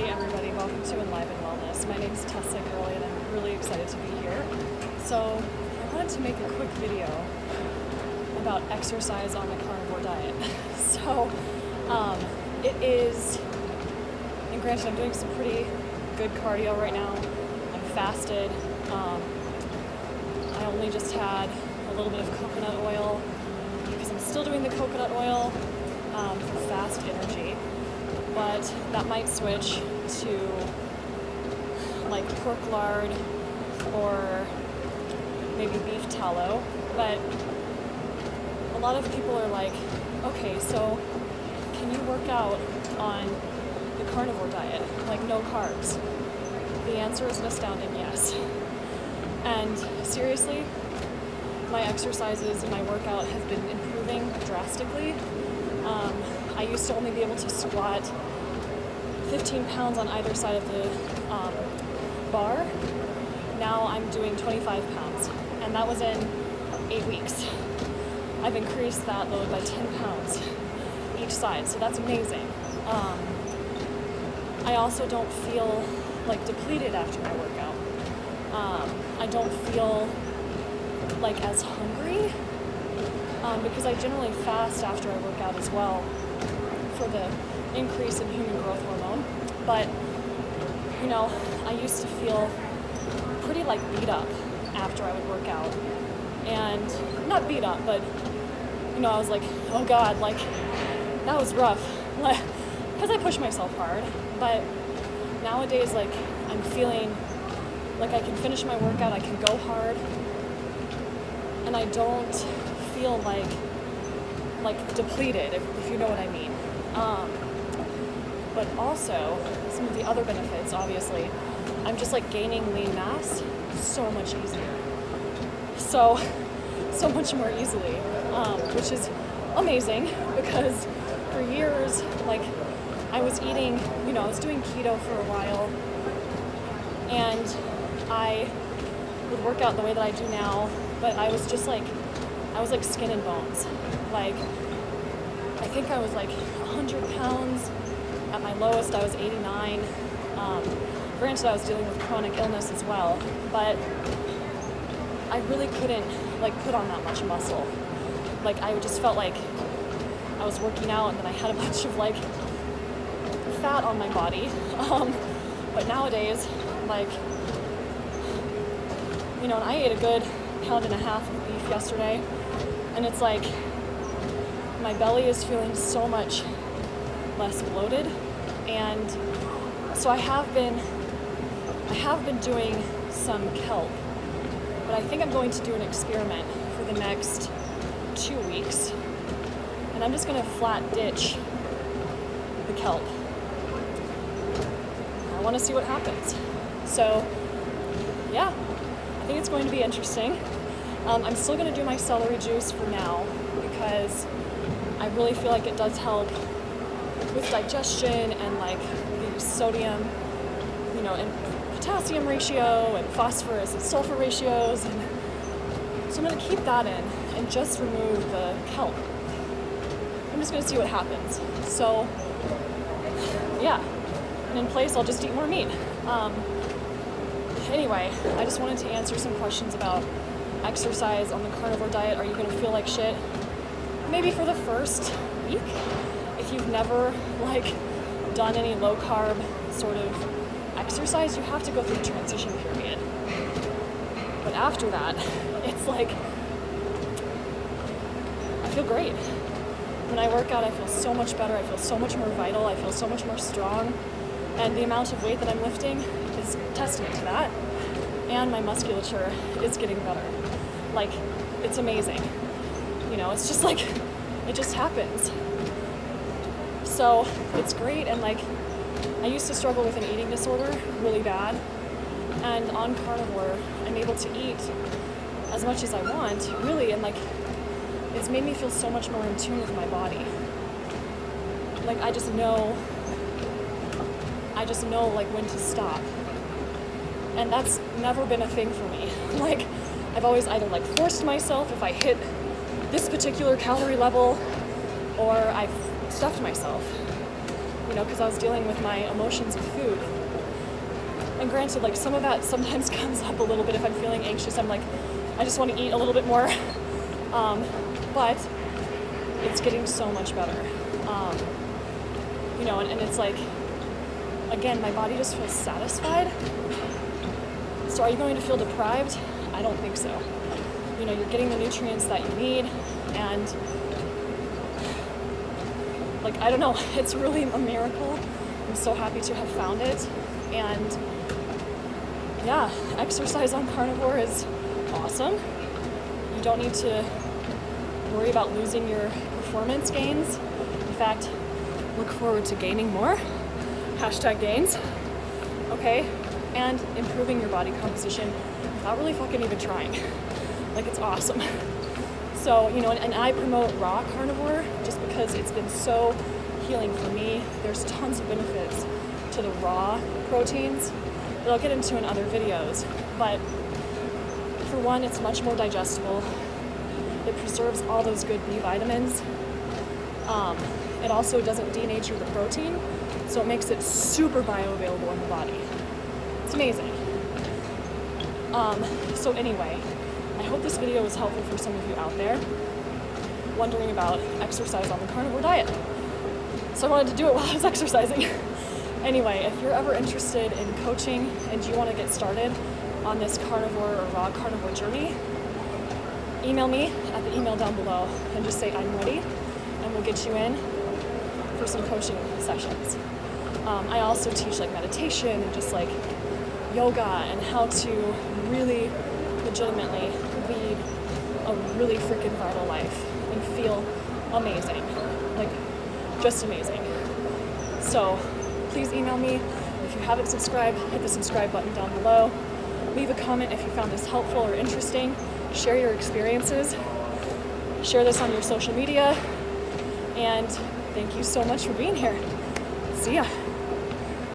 Hey everybody, welcome to Enliven Wellness. My name is Tessa Gurley and I'm really excited to be here. So I wanted to make a quick video about exercise on the carnivore diet. So it is, and granted I'm doing some pretty good cardio right now. I'm fasted. I only just had a little bit of coconut oil because I'm still doing the coconut oil for fast energy. But that might switch to like pork lard or maybe beef tallow. But a lot of people are like, okay, so can you work out on the carnivore diet, like no carbs? The answer is an astounding yes. And seriously, my exercises and my workout have been improving drastically. I used to only be able to squat 15 pounds on either side of the bar. Now I'm doing 25 pounds, and that was in 8 weeks. I've increased that load by 10 pounds each side, so that's amazing. I also don't feel like depleted after my workout. I don't feel like as hungry because I generally fast after I work out as well for the increase in human growth hormone. But, you know, I used to feel pretty like beat up after I would work out. And not beat up, but, you know, I was like, oh God, like, that was rough. Because I push myself hard. But nowadays, like, I'm feeling like I can finish my workout, I can go hard, and I don't feel like depleted, if you know what I mean. But also, some of the other benefits, obviously, I'm just like gaining lean mass so much easier. So much more easily, which is amazing because for years, like, I was eating, you know, I was doing keto for a while, and I would work out the way that I do now, but I was just like, skin and bones. Like, I think I was like 100 pounds. At my lowest, I was 89. Granted, I was dealing with chronic illness as well, but I really couldn't like put on that much muscle. Like, I just felt like I was working out and then I had a bunch of like fat on my body. But nowadays, like, you know, and I ate a good pound and a half of beef yesterday, and it's like my belly is feeling so much less bloated. And so I have been doing some kelp, but I think I'm going to do an experiment for the next 2 weeks, and I'm just going to flat ditch the kelp. I want to see what happens. So yeah, I think it's going to be interesting. I'm still going to do my celery juice for now because I really feel like it does help with digestion and like the sodium, you know, and potassium ratio and phosphorus and sulfur ratios. And so I'm going to keep that in and just remove the kelp. I'm just going to see what happens. So yeah, and in place I'll just eat more meat. Anyway, I just wanted to answer some questions about exercise on the carnivore diet. Are you going to feel like shit? Maybe for the first week. If you've never like done any low carb sort of exercise, you have to go through the transition period. But after that, it's like, I feel great. When I work out, I feel so much better. I feel so much more vital. I feel so much more strong. And the amount of weight that I'm lifting is testament to that. And my musculature is getting better. Like, it's amazing. You know, it's just like, it just happens. So it's great. And like, I used to struggle with an eating disorder really bad. And on carnivore, I'm able to eat as much as I want, really. And like, it's made me feel so much more in tune with my body. Like, I just know like when to stop. And that's never been a thing for me. Like, I've always either like forced myself if I hit this particular calorie level, or I've stuffed myself. because I was dealing with my emotions with food. And granted, like, some of that sometimes comes up a little bit if I'm feeling anxious. I'm like, I just want to eat a little bit more. But it's getting so much better. And it's like, again, my body just feels satisfied. So are you going to feel deprived? I don't think so. You're getting the nutrients that you need, and like, I don't know, it's really a miracle. I'm so happy to have found it. And yeah, exercise on Carnivore is awesome. You don't need to worry about losing your performance gains. In fact, look forward to gaining more. #gains. Okay? And improving your body composition without really fucking even trying. Like, it's awesome. So, and I promote raw carnivore just because it's been so healing for me. There's tons of benefits to the raw proteins that I'll get into in other videos. But for one, it's much more digestible. It preserves all those good B vitamins. It also doesn't denature the protein, so it makes it super bioavailable in the body. It's amazing. So anyway, I hope this video was helpful for some of you out there wondering about exercise on the carnivore diet. So I wanted to do it while I was exercising. Anyway, if you're ever interested in coaching and you want to get started on this carnivore or raw carnivore journey, email me at the email down below and just say I'm ready, and we'll get you in for some coaching sessions. I also teach like meditation and just like yoga and how to really legitimately lead a really freaking vital life and feel amazing, like just amazing. So please email me. If you haven't subscribed, hit the subscribe button down below. Leave a comment if you found this helpful or interesting. Share your experiences. Share this on your social media. And thank you so much for being here. See ya.